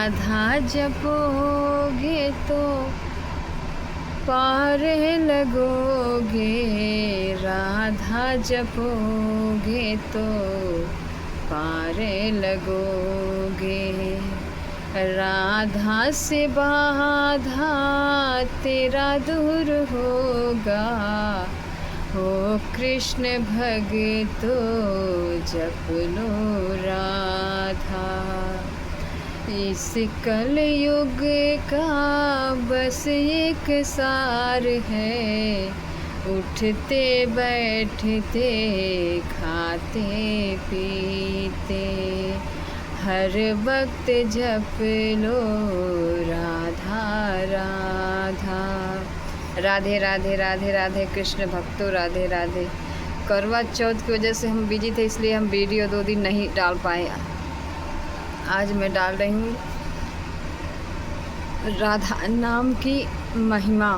राधा जपोगे तो पार लगोगे, राधा जपोगे तो पार लगोगे। राधा से बाधा तेरा दूर होगा, हो कृष्ण भक्तो जप लो राधा। इस कलयुग का बस एक सार है, उठते बैठते खाते पीते हर वक्त जप लो राधा राधा। राधे राधे राधे राधे कृष्ण भक्तों, राधे राधे। करवा चौथ की वजह से हम बिजी थे, इसलिए हम वीडियो 2 दिन नहीं डाल पाए। आज मैं डाल रही हूँ राधा नाम की महिमा,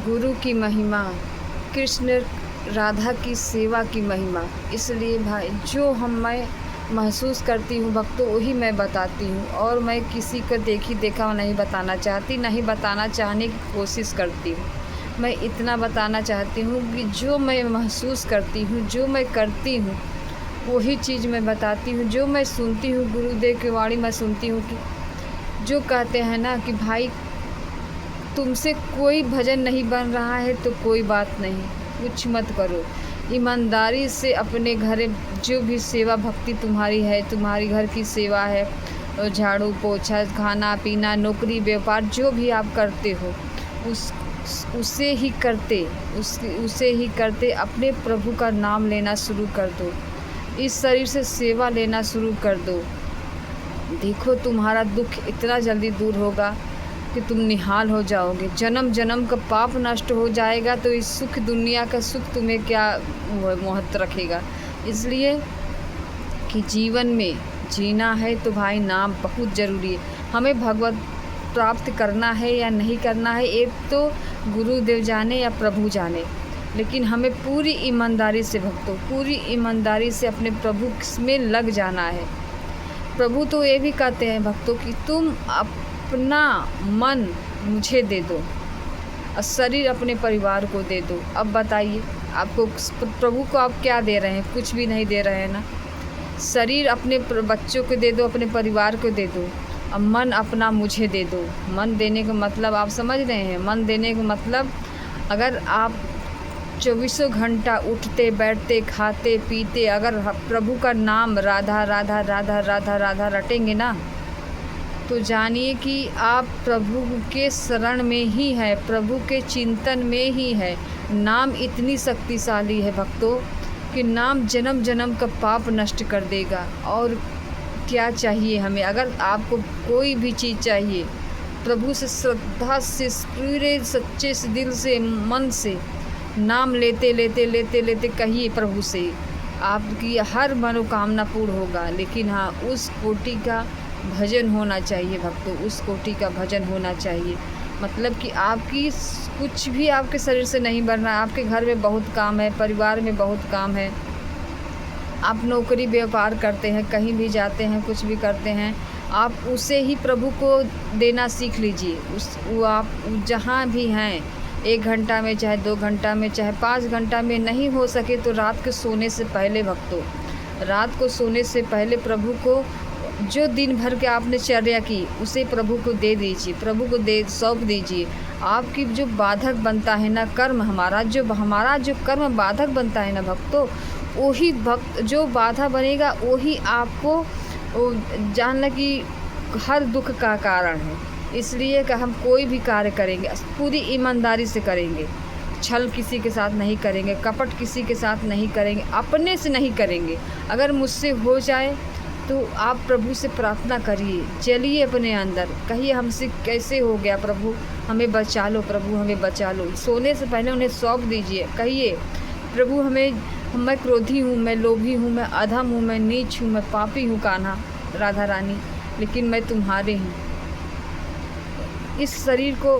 गुरु की महिमा, कृष्ण राधा की सेवा की महिमा। इसलिए भाई जो मैं महसूस करती हूँ भक्तों, वही मैं बताती हूँ। और मैं किसी को देखी देखा नहीं बताना चाहती, नहीं बताना चाहने की कोशिश करती हूँ। मैं इतना बताना चाहती हूँ कि जो मैं महसूस करती हूँ, जो मैं करती हूँ, वही चीज़ मैं बताती हूँ। जो मैं सुनती हूँ गुरुदेव की वाणी मैं सुनती हूँ कि जो कहते हैं ना कि भाई तुमसे कोई भजन नहीं बन रहा है तो कोई बात नहीं, कुछ मत करो, ईमानदारी से अपने घर जो भी सेवा भक्ति तुम्हारी है, तुम्हारी घर की सेवा है, झाड़ू पोछा, खाना पीना, नौकरी व्यापार जो भी आप करते हो उसे ही करते अपने प्रभु का नाम लेना शुरू कर दो। इस शरीर से सेवा लेना शुरू कर दो। देखो तुम्हारा दुख इतना जल्दी दूर होगा कि तुम निहाल हो जाओगे। जन्म जन्म का पाप नष्ट हो जाएगा तो इस सुख दुनिया का सुख तुम्हें क्या महत्व रखेगा। इसलिए कि जीवन में जीना है तो भाई नाम बहुत ज़रूरी है। हमें भगवत प्राप्त करना है या नहीं करना है, एक तो गुरुदेव जाने या प्रभु जाने, लेकिन हमें पूरी ईमानदारी से भक्तों, पूरी ईमानदारी से अपने प्रभु में लग जाना है। प्रभु तो ये भी कहते हैं भक्तों कि तुम अपना मन मुझे दे दो और शरीर अपने परिवार को दे दो। अब बताइए आपको प्रभु को आप क्या दे रहे हैं? कुछ भी नहीं दे रहे हैं ना। शरीर अपने बच्चों को दे दो, अपने परिवार को दे दो, अब मन अपना मुझे दे दो। मन देने का मतलब आप समझ रहे हैं? मन देने का मतलब अगर आप 24 घंटा उठते बैठते खाते पीते अगर प्रभु का नाम राधा राधा राधा राधा राधा रटेंगे ना, तो जानिए कि आप प्रभु के शरण में ही है, प्रभु के चिंतन में ही है। नाम इतनी शक्तिशाली है भक्तों कि नाम जन्म जन्म का पाप नष्ट कर देगा। और क्या चाहिए हमें? अगर आपको कोई भी चीज़ चाहिए, प्रभु से श्रद्धा से पूरे सच्चे से दिल से मन से नाम लेते लेते लेते लेते कहिए प्रभु से, आपकी हर मनोकामना पूर्ण होगा। लेकिन हाँ, उस कोटि का भजन होना चाहिए भक्तों, उस कोटि का भजन होना चाहिए। मतलब कि आपकी कुछ भी आपके शरीर से नहीं बन रहा है, आपके घर में बहुत काम है, परिवार में बहुत काम है, आप नौकरी व्यापार करते हैं, कहीं भी जाते हैं, कुछ भी करते हैं, आप उसे ही प्रभु को देना सीख लीजिए। वो आप जहाँ भी हैं, 1 घंटा में, चाहे 2 घंटा में, चाहे 5 घंटा में, नहीं हो सके तो रात के सोने से पहले भक्तों, रात को सोने से पहले प्रभु को जो दिन भर के आपने चर्या की उसे प्रभु को दे दीजिए, प्रभु को सौंप दीजिए। आपकी जो बाधक बनता है ना कर्म, हमारा जो कर्म बाधक बनता है ना भक्तों, वही भक्त जो बाधा बनेगा वही आपको जानना कि हर दुख का कारण है। इसलिए कि हम कोई भी कार्य करेंगे पूरी ईमानदारी से करेंगे, छल किसी के साथ नहीं करेंगे, कपट किसी के साथ नहीं करेंगे, अपने से नहीं करेंगे। अगर मुझसे हो जाए तो आप प्रभु से प्रार्थना करिए, चलिए अपने अंदर, कहिए हमसे कैसे हो गया प्रभु, हमें बचा लो, प्रभु हमें बचा लो। सोने से पहले उन्हें सौंप दीजिए, कहिए प्रभु मैं क्रोधी हूँ, मैं लोभी हूँ, मैं अधम हूँ, मैं नीच हूँ, मैं पापी हूँ कान्हा राधा रानी, लेकिन मैं तुम्हारे हूँ। इस शरीर को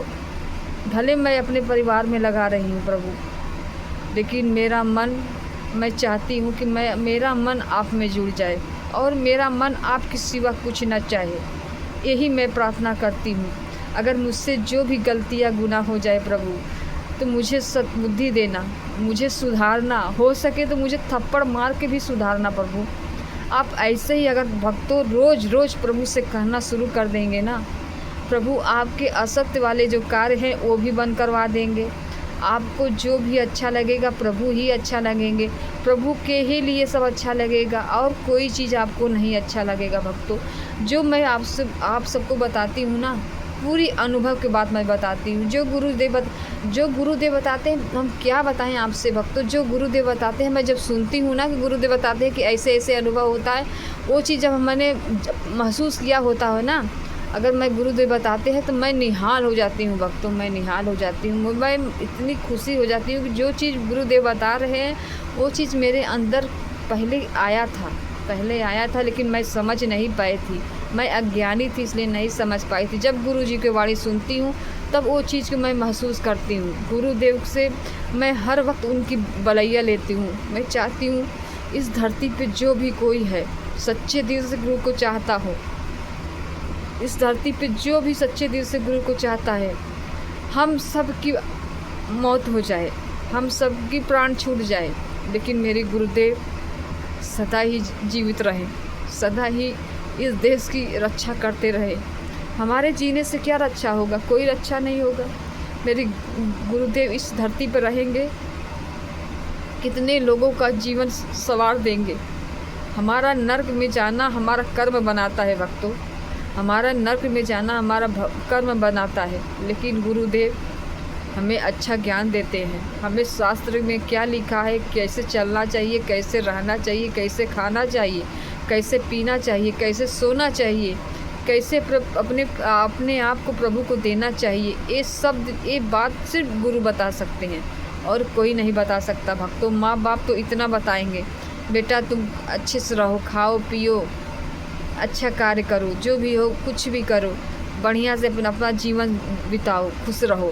भले मैं अपने परिवार में लगा रही हूँ प्रभु, लेकिन मेरा मन, मैं चाहती हूँ कि मेरा मन आप में जुड़ जाए और मेरा मन आपके सिवा कुछ न चाहे। यही मैं प्रार्थना करती हूँ। अगर मुझसे जो भी गलतियाँ गुनाह हो जाए प्रभु, तो मुझे सद्बुद्धि देना, मुझे सुधारना, हो सके तो मुझे थप्पड़ मार के भी सुधारना प्रभु। आप ऐसे ही अगर भक्तों रोज़ रोज़ प्रभु से कहना शुरू कर देंगे ना प्रभु, आपके असत्य वाले जो कार्य हैं वो भी बंद करवा देंगे। आपको जो भी अच्छा लगेगा प्रभु ही अच्छा लगेंगे, प्रभु के ही लिए सब अच्छा लगेगा और कोई चीज़ आपको नहीं अच्छा लगेगा भक्तों। जो मैं आप सबको बताती हूँ ना, पूरी अनुभव के बात मैं बताती हूँ। जो गुरुदेव बताते हैं, हम क्या बताएं आपसे भक्तों। जो गुरुदेव बताते हैं, मैं जब सुनती हूँ ना कि गुरुदेव बताते हैं कि ऐसे ऐसे अनुभव होता है, वो चीज़ जब मैंने महसूस किया होता है ना, अगर मैं गुरुदेव बताते हैं तो मैं निहाल हो जाती हूँ भक्तों, मैं निहाल हो जाती हूँ। मैं इतनी खुशी हो जाती हूँ कि जो चीज़ गुरुदेव बता रहे हैं वो चीज़ मेरे अंदर पहले आया था, लेकिन मैं समझ नहीं पाई थी। मैं अज्ञानी थी, इसलिए नहीं समझ पाई थी। जब गुरु जी की वाणी सुनती हूँ तब वो चीज़ को मैं महसूस करती हूँ। गुरुदेव से मैं हर वक्त उनकी बलैया लेती हूँ। मैं चाहती हूँ इस धरती पे जो भी कोई है सच्चे दिल से गुरु को चाहता हो, इस धरती पे जो भी सच्चे दिल से गुरु को चाहता है, हम सब की मौत हो जाए, हम सब की प्राण छूट जाए, लेकिन मेरे गुरुदेव सदा ही जीवित रहे, सदा ही इस देश की रक्षा करते रहे। हमारे जीने से क्या रक्षा होगा? कोई रक्षा नहीं होगा। मेरे गुरुदेव इस धरती पर रहेंगे, कितने लोगों का जीवन संवार देंगे। हमारा नर्क में जाना हमारा कर्म बनाता है भक्तों, हमारा नर्क में जाना हमारा कर्म बनाता है, लेकिन गुरुदेव हमें अच्छा ज्ञान देते हैं। हमें शास्त्र में क्या लिखा है, कैसे चलना चाहिए, कैसे रहना चाहिए, कैसे खाना चाहिए, कैसे पीना चाहिए, कैसे सोना चाहिए, कैसे अपने आप को प्रभु को देना चाहिए, ये बात सिर्फ गुरु बता सकते हैं और कोई नहीं बता सकता भक्तों। माँ बाप तो इतना बताएंगे, बेटा तुम अच्छे से रहो, खाओ पियो, अच्छा कार्य करो, जो भी हो कुछ भी करो, बढ़िया से अपना जीवन बिताओ, खुश रहो।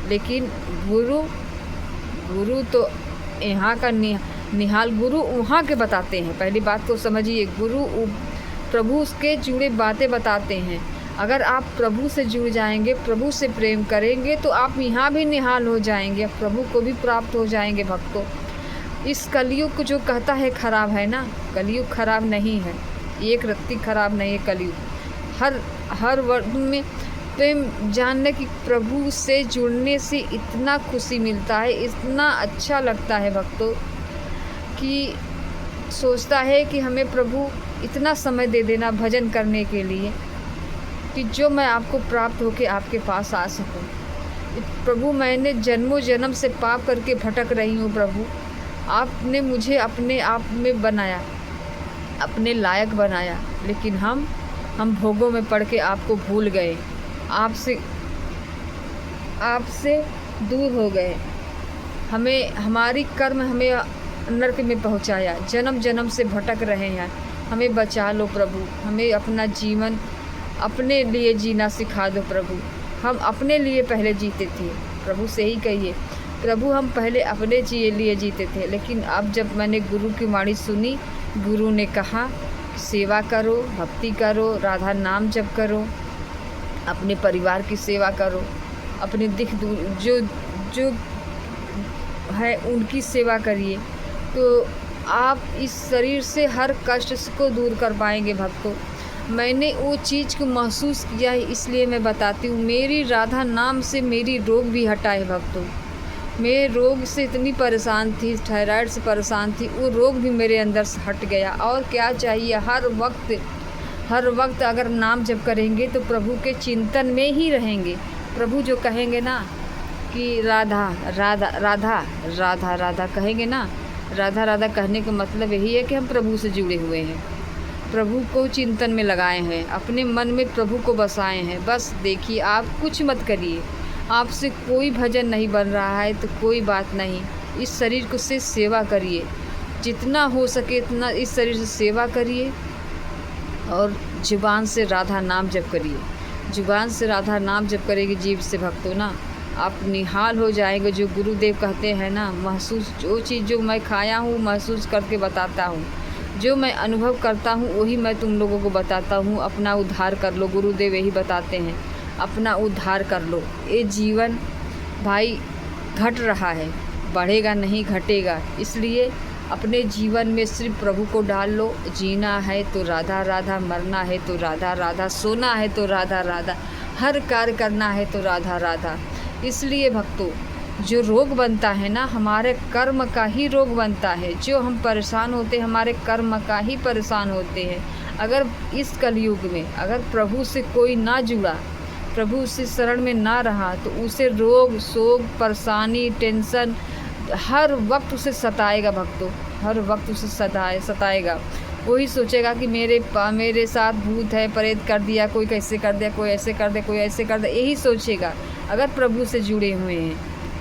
लेकिन गुरु तो यहाँ का निहाल गुरु वहाँ के बताते हैं। पहली बात को समझिए, गुरु प्रभु के जुड़े बातें बताते हैं। अगर आप प्रभु से जुड़ जाएंगे, प्रभु से प्रेम करेंगे, तो आप यहाँ भी निहाल हो जाएंगे, प्रभु को भी प्राप्त हो जाएंगे भक्तों। इस कलयुग को जो कहता है खराब है ना, कलयुग खराब नहीं है, एक रत्ती खराब नहीं है कलयुग। हर वर्ग में प्रेम जानने की, प्रभु से जुड़ने से इतना खुशी मिलता है, इतना अच्छा लगता है भक्तों कि सोचता है कि हमें प्रभु इतना समय दे देना भजन करने के लिए कि जो मैं आपको प्राप्त होकर आपके पास आ सकूं। प्रभु मैंने जन्मों जन्म से पाप करके भटक रही हूँ प्रभु, आपने मुझे अपने आप में बनाया, अपने लायक बनाया, लेकिन हम भोगों में पड़ के आपको भूल गए, आपसे दूर हो गए। हमारी कर्म हमें नरक में पहुंचाया, जन्म जन्म से भटक रहे हैं। हमें बचा लो प्रभु, हमें अपना जीवन अपने लिए जीना सिखा दो प्रभु। हम अपने लिए पहले जीते थे, प्रभु से ही कहिए प्रभु, हम पहले अपने लिए जीते थे, लेकिन अब जब मैंने गुरु की वाणी सुनी, गुरु ने कहा सेवा करो, भक्ति करो, राधा नाम जप करो, अपने परिवार की सेवा करो, अपने जो है उनकी सेवा करिए, तो आप इस शरीर से हर कष्ट को दूर कर पाएंगे भक्तों। मैंने वो चीज़ को महसूस किया है, इसलिए मैं बताती हूँ। मेरी राधा नाम से मेरी रोग भी हटा है भक्तों। मैं रोग से इतनी परेशान थी, थायराइड से परेशान थी, वो रोग भी मेरे अंदर से हट गया। और क्या चाहिए? हर वक्त अगर नाम जप करेंगे तो प्रभु के चिंतन में ही रहेंगे। प्रभु जो कहेंगे ना कि राधा राधा राधा राधा राधा कहेंगे ना, राधा राधा कहने का मतलब यही है कि हम प्रभु से जुड़े हुए हैं, प्रभु को चिंतन में लगाए हैं, अपने मन में प्रभु को बसाए हैं। बस देखिए, आप कुछ मत करिए, आपसे कोई भजन नहीं बन रहा है तो कोई बात नहीं, इस शरीर को से सेवा करिए, जितना हो सके इतना इस शरीर से सेवा करिए और जुबान से राधा नाम जप करिए। जुबान से राधा नाम जप करेगी जीव से भक्तों ना, आप निहाल हो जाएंगे। जो गुरुदेव कहते हैं ना, महसूस जो चीज़ जो मैं खाया हूँ महसूस करके बताता हूँ, जो मैं अनुभव करता हूँ वही मैं तुम लोगों को बताता हूँ। अपना उद्धार कर लो, गुरुदेव यही बताते हैं, अपना उद्धार कर लो। ये जीवन भाई घट रहा है, बढ़ेगा नहीं, घटेगा। इसलिए अपने जीवन में सिर्फ प्रभु को डाल लो। जीना है तो राधा राधा, मरना है तो राधा राधा, सोना है तो राधा राधा, हर कार्य करना है तो राधा राधा। इसलिए भक्तों, जो रोग बनता है ना, हमारे कर्म का ही रोग बनता है। जो हम परेशान होते हैं, हमारे कर्म का ही परेशान होते हैं। अगर इस कलयुग में अगर प्रभु से कोई ना जुड़ा, प्रभु से शरण में ना रहा, तो उसे रोग, शोक, परेशानी, टेंशन हर वक्त उसे सताएगा भक्तों, हर वक्त उसे सताएगा। वही सोचेगा कि मेरे साथ भूत है, प्रेत कर दिया, कोई कैसे कर दिया, कोई ऐसे कर दे, कोई ऐसे कर दे, यही सोचेगा। अगर प्रभु से जुड़े हुए हैं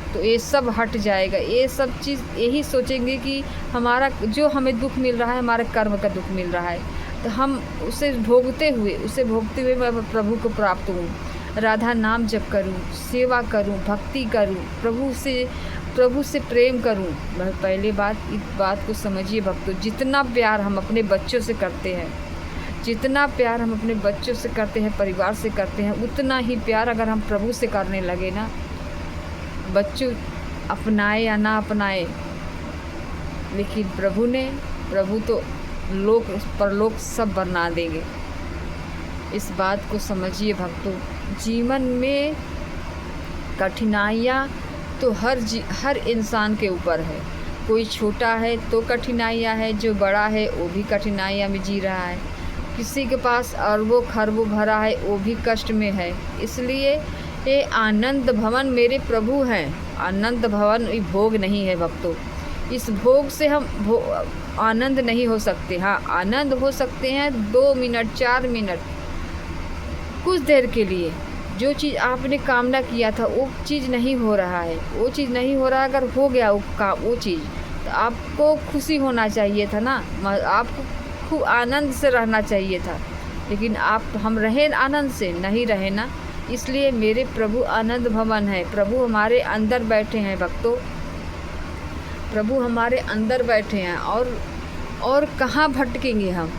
तो ये सब हट जाएगा। ये सब चीज़ यही सोचेंगे कि हमारा जो हमें दुख मिल रहा है, हमारे कर्म का दुख मिल रहा है, तो हम उसे भोगते हुए मैं प्रभु को प्राप्त हूँ। राधा नाम जप करूँ, सेवा करूँ, भक्ति करूँ, प्रभु से प्रेम करूं। पहले इस बात को समझिए भक्तों, जितना प्यार हम अपने बच्चों से करते हैं, जितना प्यार हम अपने बच्चों से करते हैं, परिवार से करते हैं, उतना ही प्यार अगर हम प्रभु से करने लगे ना, बच्चों अपनाए या ना अपनाए, लेकिन प्रभु तो लोक परलोक सब बना देंगे। इस बात को समझिए भक्तों। जीवन में कठिनाइयाँ तो हर इंसान के ऊपर है। कोई छोटा है तो कठिनाइयाँ है, जो बड़ा है वो भी कठिनाइयाँ में जी रहा है। किसी के पास अरबों खरबों भरा है, वो भी कष्ट में है। इसलिए ये आनंद भवन मेरे प्रभु हैं। आनंद भवन ये भोग नहीं है भक्तों। इस भोग से हम आनंद नहीं हो सकते। हाँ, आनंद हो सकते हैं 2 मिनट 4 मिनट, कुछ देर के लिए। जो चीज़ आपने कामना किया था वो चीज़ नहीं हो रहा है, वो चीज़ नहीं हो रहा। अगर हो गया वो चीज़, तो आपको खुशी होना चाहिए था ना, आपको खूब आनंद से रहना चाहिए था। लेकिन हम रहे आनंद से नहीं रहे ना। इसलिए मेरे प्रभु आनंद भवन है। प्रभु हमारे अंदर बैठे हैं भक्तों, प्रभु हमारे अंदर बैठे हैं। और कहाँ भटकेंगे हम।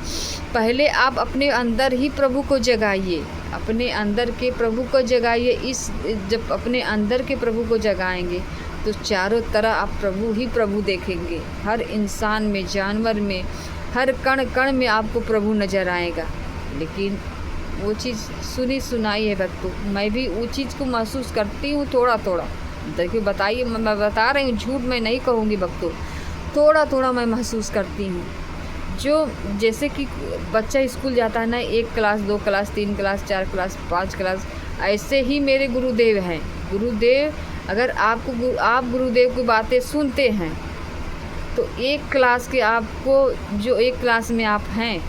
पहले आप अपने अंदर ही प्रभु को जगाइए, अपने अंदर के प्रभु को जगाइए। जब अपने अंदर के प्रभु को जगाएंगे तो चारों तरफ आप प्रभु देखेंगे। हर इंसान में, जानवर में, हर कण कण में आपको प्रभु नज़र आएगा। लेकिन वो चीज़ सुनी सुनाई है भक्तों। मैं भी वो चीज़ को महसूस करती हूँ थोड़ा थोड़ा। देखिए, बताइए, मैं बता रही हूँ, झूठ मैं नहीं कहूँगी भक्तों। थोड़ा थोड़ा मैं महसूस करती हूँ। जो जैसे कि बच्चा स्कूल जाता है ना, 1 class 2 class 3 class 4 class 5 class, ऐसे ही मेरे गुरुदेव हैं। गुरुदेव, अगर आप गुरुदेव की बातें सुनते हैं तो 1 क्लास के आपको, जो 1 क्लास में आप हैं,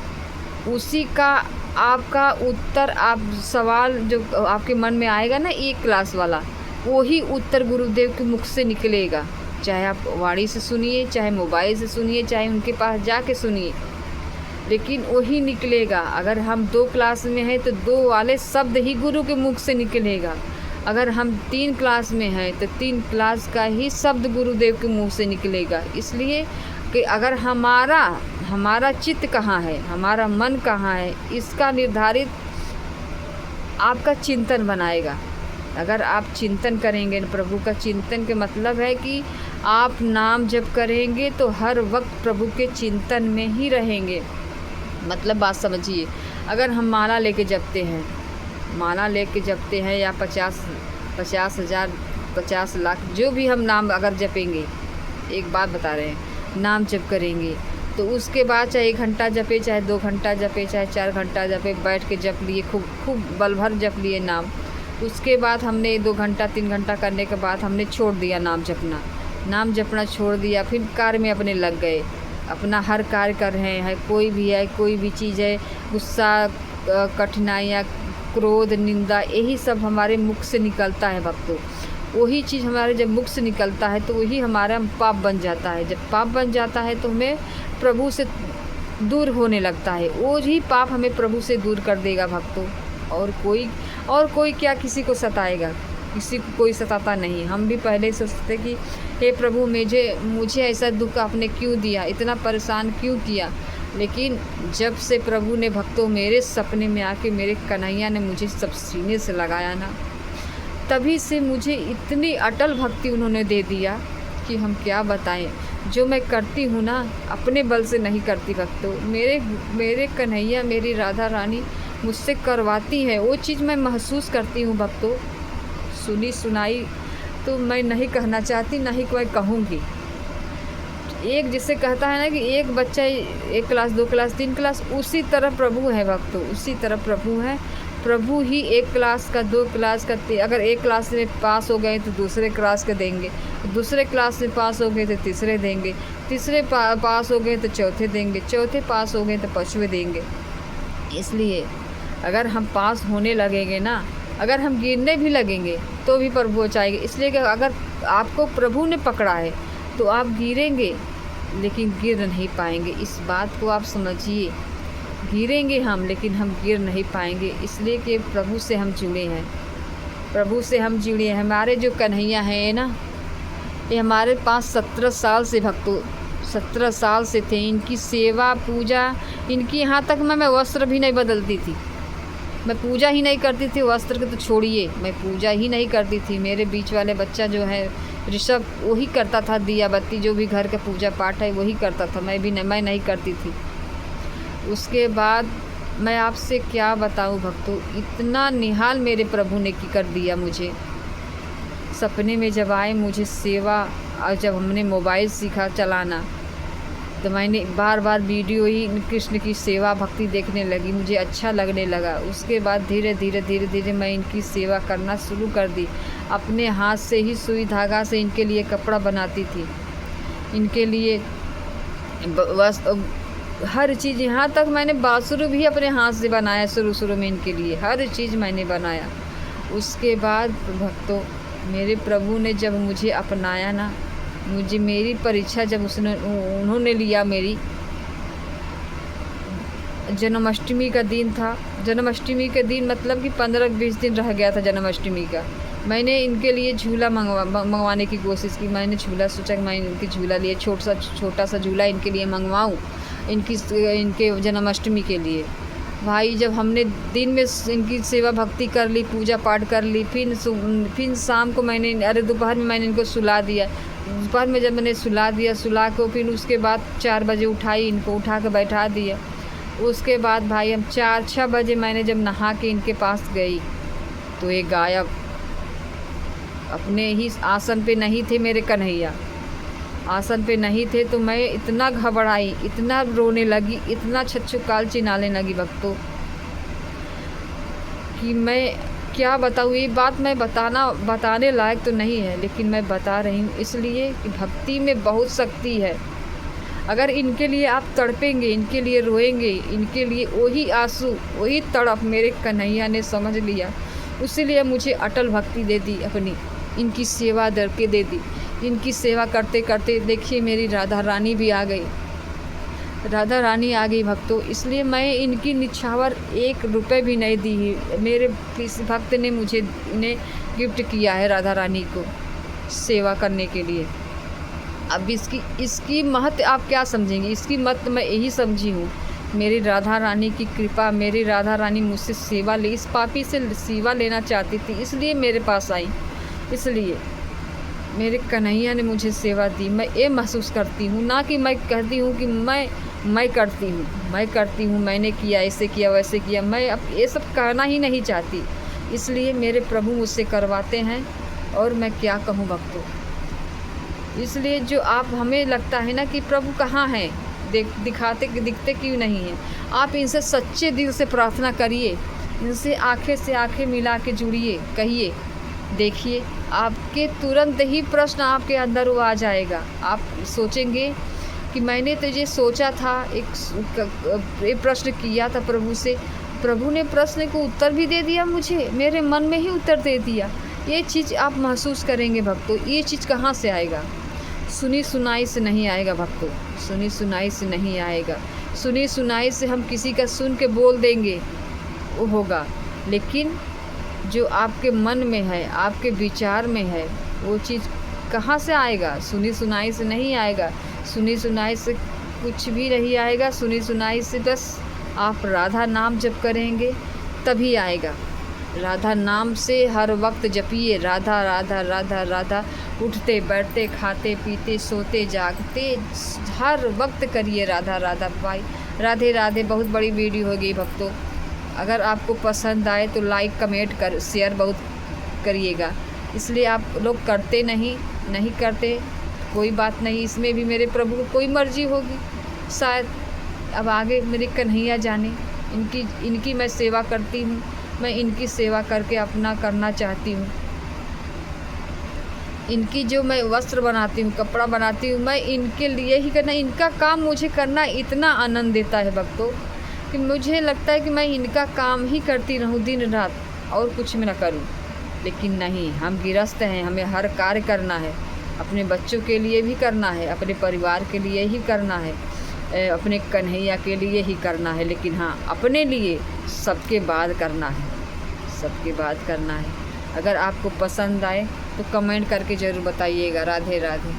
उसी का आपका उत्तर, आप सवाल जो आपके मन में आएगा ना 1 क्लास वाला, वही उत्तर गुरुदेव के मुख से निकलेगा। चाहे आप वाणी से सुनिए, चाहे मोबाइल से सुनिए, चाहे उनके पास जाके सुनिए, लेकिन वही निकलेगा। अगर हम 2 क्लास में हैं तो 2 वाले शब्द ही गुरु के मुख से निकलेगा। अगर हम 3 क्लास में हैं तो 3 क्लास का ही शब्द गुरुदेव के मुंह से निकलेगा। इसलिए कि अगर हमारा चित्त कहाँ है, हमारा मन कहाँ है, इसका निर्धारित आपका चिंतन बनाएगा। अगर आप चिंतन करेंगे, प्रभु का चिंतन के मतलब है कि आप नाम जप करेंगे तो हर वक्त प्रभु के चिंतन में ही रहेंगे। मतलब बात समझिए। अगर हम माला लेके जपते हैं या 50,000 50 लाख जो भी हम नाम अगर जपेंगे, एक बात बता रहे हैं, नाम जप करेंगे तो उसके बाद चाहे 1 घंटा जपे, चाहे 2 घंटा जपे, चाहे 4 घंटा जपे, बैठ के जप लिए, खूब बल भर जप लिए नाम। उसके बाद हमने 2 घंटा 3 घंटा करने के बाद हमने छोड़ दिया नाम जपना छोड़ दिया। फिर कार्य में अपने लग गए, अपना हर कार्य कर रहे हैं। कोई भी चीज़ है, गुस्सा, कठिनाइयाँ, क्रोध, निंदा, यही सब हमारे मुख से निकलता है भक्तों। वही चीज़ हमारे जब मुख से निकलता है तो वही हमारा पाप बन जाता है। जब पाप बन जाता है तो हमें प्रभु से दूर होने लगता है। वो ही पाप हमें प्रभु से दूर कर देगा भक्तों। और कोई क्या किसी को सताएगा, किसी को कोई सताता नहीं। हम भी पहले सोचते कि हे प्रभु, मुझे ऐसा दुख आपने क्यों दिया, इतना परेशान क्यों किया। लेकिन जब से प्रभु ने भक्तों मेरे सपने में आके मेरे कन्हैया ने मुझे सब सीने से लगाया ना, तभी से मुझे इतनी अटल भक्ति उन्होंने दे दिया कि हम क्या बताएं। जो मैं करती हूँ ना, अपने बल से नहीं करती भक्तों, मेरे कन्हैया, मेरी राधा रानी मुझसे करवाती है। वो चीज़ मैं महसूस करती हूँ भक्तों। सुनी सुनाई तो मैं नहीं कहना चाहती, ना ही कोई कहूँगी। एक जिसे कहता है ना कि एक बच्चा 1 क्लास 2 क्लास 3 क्लास, उसी तरह प्रभु है भक्तों, उसी तरह प्रभु है। प्रभु ही 1 क्लास का 2 क्लास का, अगर 1 क्लास में पास हो गए तो दूसरे क्लास के देंगे, दूसरे क्लास में पास हो गए तो तीसरे देंगे, तीसरे पास हो गए तो चौथे देंगे, चौथे पास हो गए तो 5वें देंगे। इसलिए अगर हम पास होने लगेंगे ना, अगर हम गिरने भी लगेंगे तो भी प्रभु बचाएंगे। इसलिए कि अगर आपको प्रभु ने पकड़ा है तो आप गिरेंगे लेकिन गिर नहीं पाएंगे। इस बात को आप समझिए, गिरेंगे हम लेकिन हम गिर नहीं पाएंगे। इसलिए कि प्रभु से हम जुड़े हैं, प्रभु से हम जुड़े हैं। हमारे जो कन्हैया हैं ना, ये हमारे पास 17 साल से भक्तों, 17 साल से थे। इनकी सेवा पूजा, इनकी यहाँ तक मैं वस्त्र भी नहीं बदलती थी, मैं पूजा ही नहीं करती थी। वस्त्र के तो छोड़िए, मैं पूजा ही नहीं करती थी। मेरे बीच वाले बच्चा जो है ऋषभ, वही करता था, दिया बत्ती जो भी घर का पूजा पाठ है वही करता था, मैं नहीं करती थी। उसके बाद मैं आपसे क्या बताऊं भक्तों, इतना निहाल मेरे प्रभु ने कर दिया मुझे। सपने में जब आए मुझे सेवा, और जब हमने मोबाइल सीखा चलाना तो मैंने बार बार वीडियो ही कृष्ण की सेवा भक्ति देखने लगी, मुझे अच्छा लगने लगा। उसके बाद धीरे धीरे मैं इनकी सेवा करना शुरू कर दी। अपने हाथ से ही सुई धागा से इनके लिए कपड़ा बनाती थी, इनके लिए बस हर चीज़, यहाँ तक मैंने बासुर भी अपने हाथ से बनाया शुरू में इनके लिए, हर चीज़ मैंने बनाया। उसके बाद भक्तों, मेरे प्रभु ने जब मुझे अपनाया ना, मुझे मेरी परीक्षा जब उन्होंने लिया, मेरी जन्माष्टमी का दिन था। जन्माष्टमी के दिन मतलब कि 15-20 दिन रह गया था जन्माष्टमी का। मैंने इनके लिए झूला मंगवाने की कोशिश की। मैंने झूला सोचा कि मैं इनके झूला लिए छोटा सा झूला इनके लिए मंगवाऊँ, इनके जन्माष्टमी के लिए। भाई जब हमने दिन में इनकी सेवा भक्ति कर ली, पूजा पाठ कर ली, फिर शाम को मैंने, दोपहर में मैंने इनको सुला दिया। दोपहर में जब मैंने सुला को फिर उसके बाद 4 बजे उठाई, इनको उठा के बैठा दिया। उसके बाद भाई हम 4-6 बजे मैंने जब नहा के इनके पास गई तो ये गायब, अपने ही आसन पे नहीं थे मेरे कन्हैया, आसन पे नहीं थे। तो मैं इतना घबराई, इतना रोने लगी, इतना छछुकाल चिल्लाने लगी भक्तों कि मैं क्या बताऊँ। ये बात मैं बताने लायक तो नहीं है, लेकिन मैं बता रही हूँ इसलिए कि भक्ति में बहुत शक्ति है। अगर इनके लिए आप तड़पेंगे, इनके लिए रोएंगे, इनके लिए वही आंसू, वही तड़प मेरे कन्हैया ने समझ लिया। इसीलिए मुझे अटल भक्ति दे दी अपनी, इनकी सेवा करके दे दी। इनकी सेवा करते करते देखिए मेरी राधा रानी भी आ गई, राधा रानी आ गई भक्तों। इसलिए मैं इनकी निछावर 1 रुपये भी नहीं दी। मेरे किसी भक्त ने मुझे इन्हें गिफ्ट किया है राधा रानी को सेवा करने के लिए। अब इसकी महत्व आप क्या समझेंगे? इसकी महत्व मैं यही समझी हूँ, मेरी राधा रानी की कृपा। मेरी राधा रानी मुझसे सेवा ले, इस पापी से सेवा लेना चाहती थी, इसलिए मेरे पास आई। इसलिए मेरे कन्हैया ने मुझे सेवा दी। मैं ये महसूस करती हूँ, ना कि मैं कहती हूँ कि मैं करती हूँ, मैंने किया, ऐसे किया, वैसे किया। मैं अब ये सब कहना ही नहीं चाहती। इसलिए मेरे प्रभु मुझसे करवाते हैं, और मैं क्या कहूँ भक्तों। इसलिए जो आप, हमें लगता है ना कि प्रभु कहाँ हैं, दिखते क्यों नहीं हैं। आप इनसे सच्चे दिल से प्रार्थना करिए, इनसे आंखें से आंखें मिला के जुड़िए, कहिए, देखिए आपके तुरंत ही प्रश्न आपके अंदर वो आ जाएगा। आप सोचेंगे कि मैंने तो ये सोचा था, एक प्रश्न किया था प्रभु से, प्रभु ने प्रश्न को उत्तर भी दे दिया मुझे, मेरे मन में ही उत्तर दे दिया। ये चीज़ आप महसूस करेंगे भक्तों। ये चीज़ कहाँ से आएगा? सुनी सुनाई से नहीं आएगा भक्तों, सुनी सुनाई से नहीं आएगा। सुनी सुनाई से हम किसी का सुन के बोल देंगे, वो होगा, लेकिन जो आपके मन में है, आपके विचार में है, वो चीज़ कहाँ से आएगा? सुनी सुनाई से नहीं आएगा। सुनी सुनाई से कुछ भी नहीं आएगा, सुनी सुनाई से बस आप राधा नाम जप करेंगे तभी आएगा। राधा नाम से हर वक्त जपिए, राधा राधा राधा राधा, उठते बैठते खाते पीते सोते जागते हर वक्त करिए राधा राधा भाई। राधे राधे। बहुत बड़ी वीडियो हो गई भक्तों, अगर आपको पसंद आए तो लाइक कमेंट कर शेयर बहुत करिएगा। इसलिए आप लोग करते नहीं करते कोई बात नहीं, इसमें भी मेरे प्रभु को कोई मर्जी होगी। शायद अब आगे मेरे कन्हैया जाने, इनकी मैं सेवा करती हूँ, मैं इनकी सेवा करके अपना करना चाहती हूँ। इनकी जो मैं वस्त्र बनाती हूँ, कपड़ा बनाती हूँ, मैं इनके लिए ही करना, इनका काम मुझे करना इतना आनंद देता है भक्तों कि मुझे लगता है कि मैं इनका काम ही करती रहूँ दिन रात और कुछ भी ना करूँ। लेकिन नहीं, हम गृहस्थ हैं, हमें हर कार्य करना है, अपने बच्चों के लिए भी करना है, अपने परिवार के लिए ही करना है, अपने कन्हैया के लिए ही करना है। लेकिन हाँ, अपने लिए सबके बाद करना है, सबके बाद करना है। अगर आपको पसंद आए तो कमेंट करके ज़रूर बताइएगा। राधे राधे।